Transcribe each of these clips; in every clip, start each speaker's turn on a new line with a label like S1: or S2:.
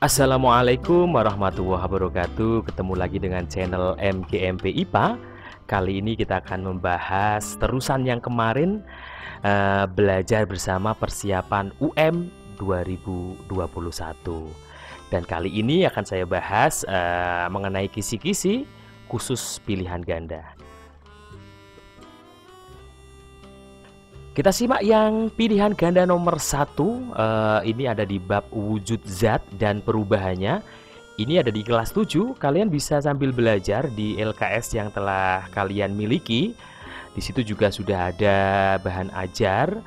S1: Assalamualaikum warahmatullahi wabarakatuh. Ketemu lagi dengan channel MGMP IPA. Kali ini kita akan membahas terusan yang kemarin, belajar bersama persiapan UM 2021. Dan kali ini akan saya bahas mengenai kisi-kisi khusus pilihan ganda. Kita simak yang pilihan ganda nomor 1. Ini ada di bab wujud zat dan perubahannya. Ini ada di kelas 7. Kalian bisa sambil belajar di LKS yang telah kalian miliki. Di situ juga sudah ada bahan ajar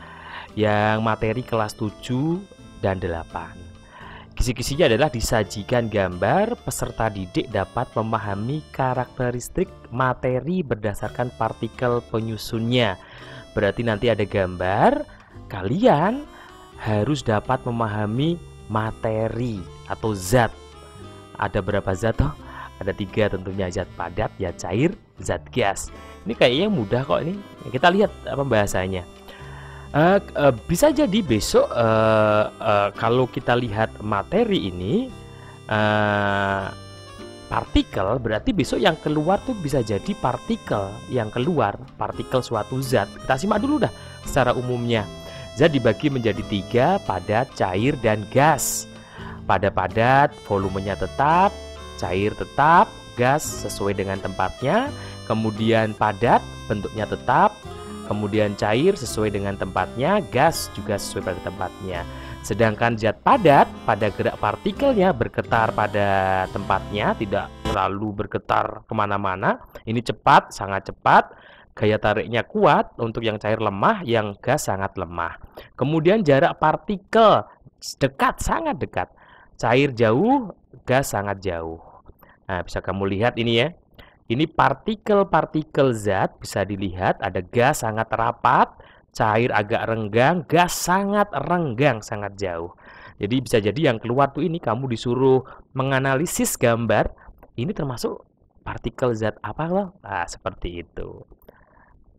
S1: yang materi kelas 7 dan 8. Kisi-kisinya adalah disajikan gambar, peserta didik dapat memahami karakteristik materi berdasarkan partikel penyusunnya. Berarti nanti ada gambar, kalian harus dapat memahami materi atau zat. Ada berapa zat toh? Ada 3 tentunya, zat padat, zat cair, zat gas. Ini kayaknya mudah kok ini. Kita lihat pembahasannya. Bisa jadi besok kalau kita lihat materi ini partikel, berarti besok yang keluar tuh bisa jadi partikel yang keluar, partikel suatu zat. Kita simak dulu dah secara umumnya. Zat dibagi menjadi 3, padat, cair, dan gas. Pada padat volumenya tetap, cair tetap, gas sesuai dengan tempatnya. Kemudian padat bentuknya tetap, kemudian cair sesuai dengan tempatnya, gas juga sesuai pada tempatnya. Sedangkan zat padat pada gerak partikelnya bergetar pada tempatnya, tidak terlalu bergetar kemana-mana. Ini cepat, sangat cepat. Gaya tariknya kuat untuk yang cair lemah, yang gas sangat lemah. Kemudian jarak partikel dekat, sangat dekat. Cair jauh, gas sangat jauh. Nah, bisa kamu lihat ini ya. Ini partikel-partikel zat bisa dilihat, ada gas sangat rapat, cair agak renggang, gas sangat renggang, sangat jauh. Jadi bisa jadi yang keluar tuh ini kamu disuruh menganalisis gambar, ini termasuk partikel zat apa loh? Nah, seperti itu.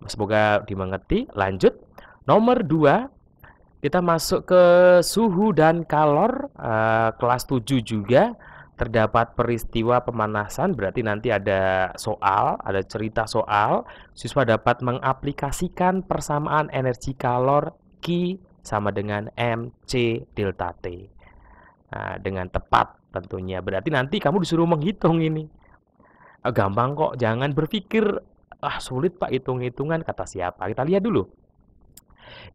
S1: Semoga dimengerti. Lanjut. Nomor 2, kita masuk ke suhu dan kalor, kelas 7 juga. Terdapat peristiwa pemanasan, berarti nanti ada soal, ada cerita soal. Siswa dapat mengaplikasikan persamaan energi kalor Q sama dengan MC delta T. Nah, dengan tepat tentunya. Berarti nanti kamu disuruh menghitung ini. Gampang kok, jangan berpikir, sulit Pak hitung-hitungan, kata siapa. Kita lihat dulu.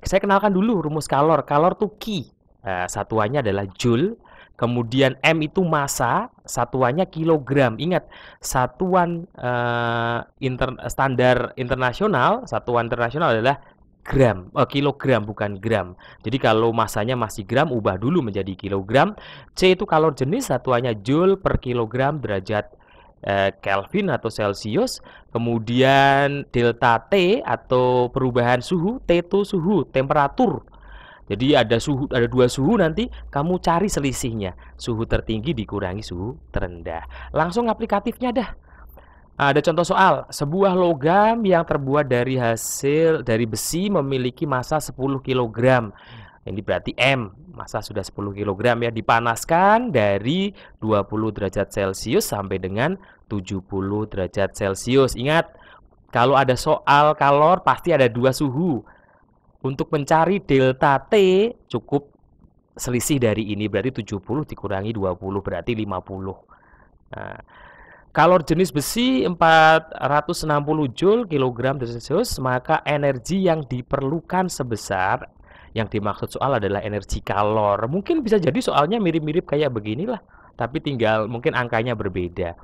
S1: Saya kenalkan dulu rumus kalor. Kalor tuh Q. Satuannya adalah joule. Kemudian M itu massa, satuannya kilogram. Ingat, satuan standar internasional, satuan internasional adalah gram, kilogram bukan gram. Jadi kalau massanya masih gram, ubah dulu menjadi kilogram. C itu kalor jenis, satuannya joule per kilogram derajat Kelvin atau Celcius. Kemudian delta T atau perubahan suhu, T itu suhu, temperatur. Jadi ada 2 suhu, nanti kamu cari selisihnya. Suhu tertinggi dikurangi suhu terendah. Langsung aplikatifnya dah. Ada contoh soal. Sebuah logam yang terbuat dari besi memiliki massa 10 kg. Ini berarti M, massa sudah 10 kg ya, dipanaskan dari 20 derajat Celcius sampai dengan 70 derajat Celcius. Ingat, kalau ada soal kalor pasti ada 2 suhu. Untuk mencari delta T cukup selisih dari ini, berarti 70 dikurangi 20 berarti 50. Nah, kalor jenis besi 460 Joule kilogram Celcius, maka energi yang diperlukan sebesar, yang dimaksud soal adalah energi kalor. Mungkin bisa jadi soalnya mirip-mirip kayak beginilah, tapi tinggal mungkin angkanya berbeda.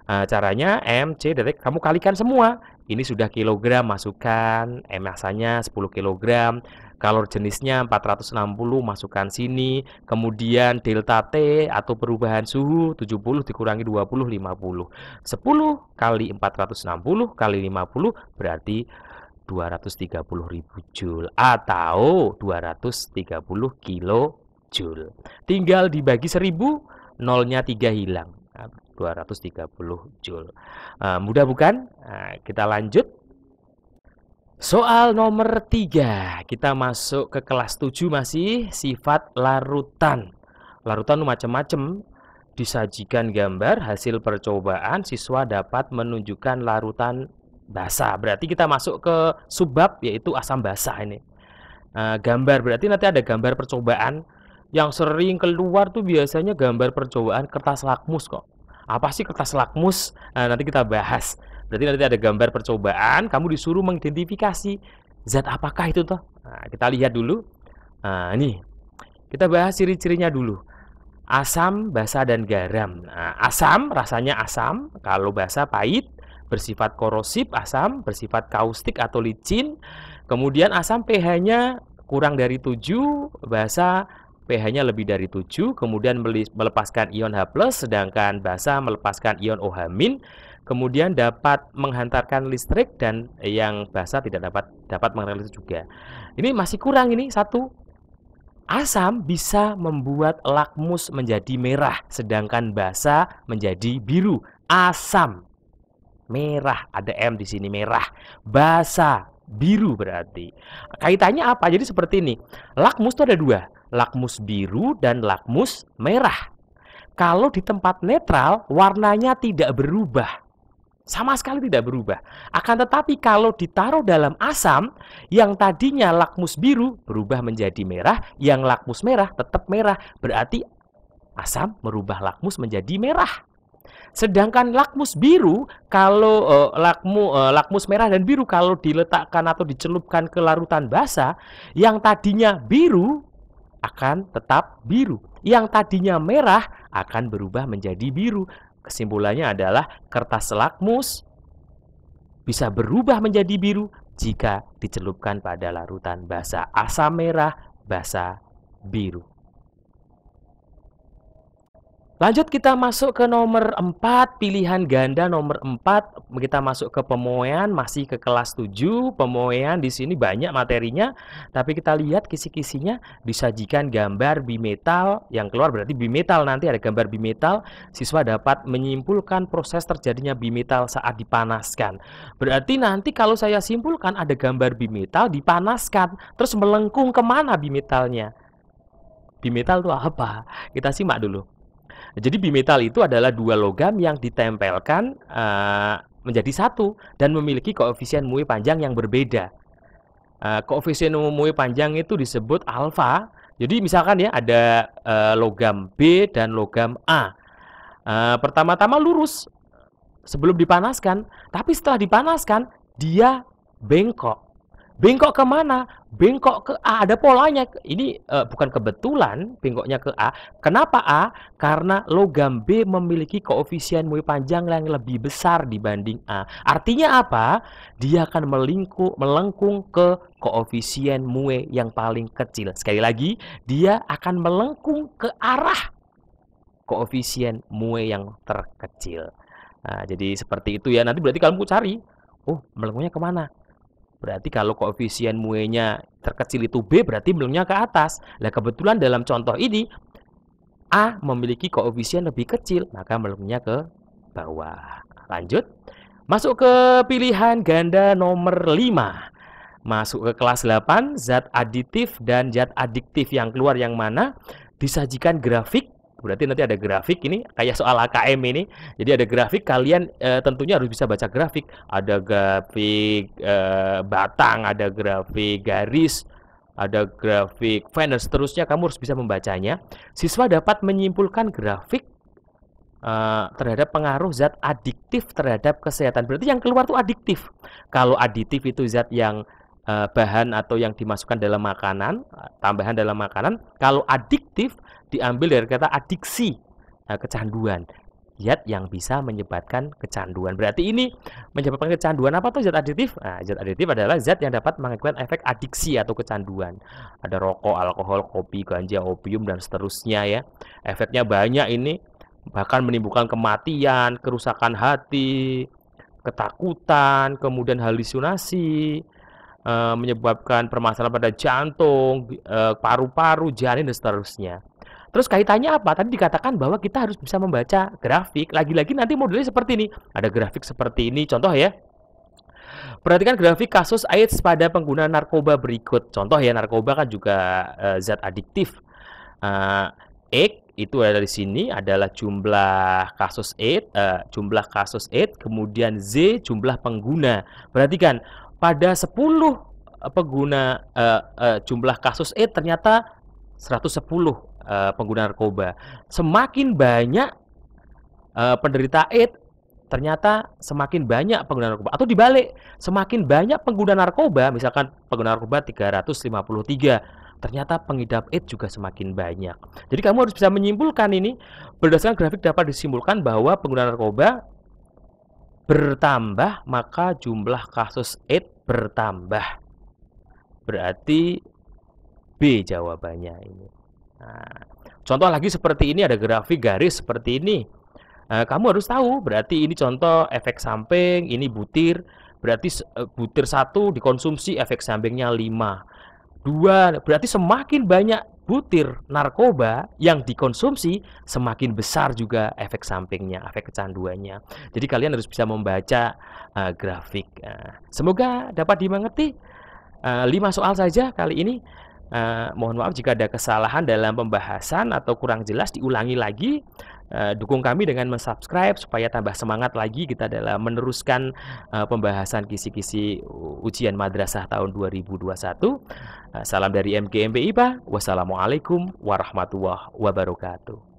S1: Caranya M, C, detik, kamu kalikan semua. Ini sudah kilogram, masukkan massanya 10 kg, kalor jenisnya 460, masukkan sini. Kemudian delta T atau perubahan suhu 70 dikurangi 20, 50. 10 kali 460 kali 50 berarti 230.000 Joule atau 230 kilojoule. Tinggal dibagi 1000, nolnya 3 hilang. 230 Joule. Mudah bukan? Kita lanjut. Soal nomor 3, kita masuk ke kelas 7 masih sifat larutan. Larutan macam-macam. Disajikan gambar hasil percobaan, siswa dapat menunjukkan larutan basa. Berarti kita masuk ke subbab, yaitu asam basa ini. Gambar, berarti nanti ada gambar percobaan. Yang sering keluar tuh biasanya gambar percobaan kertas lakmus kok. Apa sih kertas lakmus? Nanti kita bahas. Berarti nanti ada gambar percobaan, kamu disuruh mengidentifikasi zat apakah itu toh. Kita lihat dulu. Ini kita bahas ciri-cirinya dulu. Asam, basa, dan garam. Asam, rasanya asam. Kalau basa, pahit. Bersifat korosif, asam. Bersifat kaustik atau licin. Kemudian asam pH-nya kurang dari 7. Basa, pH-nya lebih dari 7. Kemudian melepaskan ion H+, sedangkan basa melepaskan ion OH-. Kemudian dapat menghantarkan listrik, dan yang basa tidak dapat menghantarkan listrik juga. Ini masih kurang ini satu. Asam bisa membuat lakmus menjadi merah, sedangkan basa menjadi biru. Asam merah, ada M di sini, merah. Basa biru berarti. Kaitannya apa? Jadi seperti ini. Lakmus itu ada dua, lakmus biru dan lakmus merah. Kalau di tempat netral, warnanya tidak berubah. Sama sekali tidak berubah. Akan tetapi kalau ditaruh dalam asam, yang tadinya lakmus biru berubah menjadi merah, yang lakmus merah tetap merah. Berarti asam merubah lakmus menjadi merah. Sedangkan lakmus biru, kalau lakmus merah dan biru kalau diletakkan atau dicelupkan ke larutan basa, yang tadinya biru akan tetap biru. Yang tadinya merah akan berubah menjadi biru. Kesimpulannya adalah kertas lakmus bisa berubah menjadi biru jika dicelupkan pada larutan basa. Asam merah, basa biru. Lanjut kita masuk ke nomor 4, pilihan ganda nomor 4. Kita masuk ke pemoean, masih ke kelas 7. Pemoean di sini banyak materinya, tapi kita lihat kisi-kisinya. Disajikan gambar bimetal, yang keluar berarti bimetal, nanti ada gambar bimetal. Siswa dapat menyimpulkan proses terjadinya bimetal saat dipanaskan. Berarti nanti kalau saya simpulkan ada gambar bimetal dipanaskan, terus melengkung kemana bimetalnya? Bimetal itu apa? Kita simak dulu. Jadi bimetal itu adalah dua logam yang ditempelkan menjadi satu dan memiliki koefisien Mue panjang yang berbeda. Koefisien Mue panjang itu disebut alfa. Jadi misalkan ya ada logam B dan logam A. Pertama-tama lurus sebelum dipanaskan, tapi setelah dipanaskan dia bengkok. Bengkok kemana? Bengkok ke A. Ada polanya. Ini bukan kebetulan bengkoknya ke A. Kenapa A? Karena logam B memiliki koefisien Mue panjang yang lebih besar dibanding A. Artinya apa? Dia akan melengkung ke koefisien Mue yang paling kecil. Sekali lagi, dia akan melengkung ke arah koefisien Mue yang terkecil. Nah, jadi seperti itu ya. Nanti berarti kamu cari, oh melengkungnya kemana? Berarti kalau koefisien Mue-nya terkecil itu B, berarti melengkungnya ke atas. Nah, kebetulan dalam contoh ini, A memiliki koefisien lebih kecil, maka melengkungnya ke bawah. Lanjut. Masuk ke pilihan ganda nomor 5. Masuk ke kelas 8, zat aditif dan zat adiktif. Yang keluar yang mana? Disajikan grafik. Berarti nanti ada grafik, ini kayak soal AKM ini. Jadi ada grafik, kalian tentunya harus bisa baca grafik. Ada grafik batang, ada grafik garis, ada grafik fan, dan seterusnya. Kamu harus bisa membacanya. Siswa dapat menyimpulkan grafik terhadap pengaruh zat adiktif terhadap kesehatan. Berarti yang keluar itu adiktif. Kalau aditif itu zat yang bahan atau yang dimasukkan dalam makanan, tambahan dalam makanan. Kalau adiktif diambil dari kata adiksi, kecanduan. Zat yang bisa menyebabkan kecanduan. Berarti ini menyebabkan kecanduan apa tuh zat adiktif? Nah, zat adiktif adalah zat yang dapat mengakibatkan efek adiksi atau kecanduan. Ada rokok, alkohol, kopi, ganja, opium, dan seterusnya ya. Efeknya banyak ini, bahkan menimbulkan kematian, kerusakan hati, ketakutan, kemudian halusinasi, menyebabkan permasalahan pada jantung, paru-paru, janin, dan seterusnya. Terus kaitannya apa? Tadi dikatakan bahwa kita harus bisa membaca grafik. Lagi-lagi nanti modelnya seperti ini. Ada grafik seperti ini, contoh ya. Perhatikan grafik kasus AIDS pada pengguna narkoba berikut. Contoh ya, narkoba kan juga zat adiktif. X itu ada di sini adalah jumlah kasus AIDS, kemudian Z jumlah pengguna. Perhatikan, pada 10 pengguna jumlah kasus AIDS ternyata 110 pengguna narkoba. Semakin banyak penderita AIDS, ternyata semakin banyak pengguna narkoba. Atau dibalik, semakin banyak pengguna narkoba, misalkan pengguna narkoba 353, ternyata pengidap AIDS juga semakin banyak. Jadi kamu harus bisa menyimpulkan ini, berdasarkan grafik dapat disimpulkan bahwa pengguna narkoba bertambah, maka jumlah kasus AIDS bertambah. Berarti B jawabannya ini. Nah, contoh lagi seperti ini, ada grafik garis seperti ini. Kamu harus tahu, berarti ini contoh efek samping, ini butir, berarti butir 1 dikonsumsi efek sampingnya 5. 2, berarti semakin banyak butir narkoba yang dikonsumsi, semakin besar juga efek sampingnya, efek kecanduannya. Jadi kalian harus bisa membaca grafik. Semoga dapat dimengerti. 5 soal saja kali ini. Mohon maaf jika ada kesalahan dalam pembahasan atau kurang jelas, diulangi lagi. Dukung kami dengan subscribe supaya tambah semangat lagi kita dalam meneruskan pembahasan kisi-kisi ujian madrasah tahun 2021. Salam dari MGMP IPA. Wassalamualaikum warahmatullahi wabarakatuh.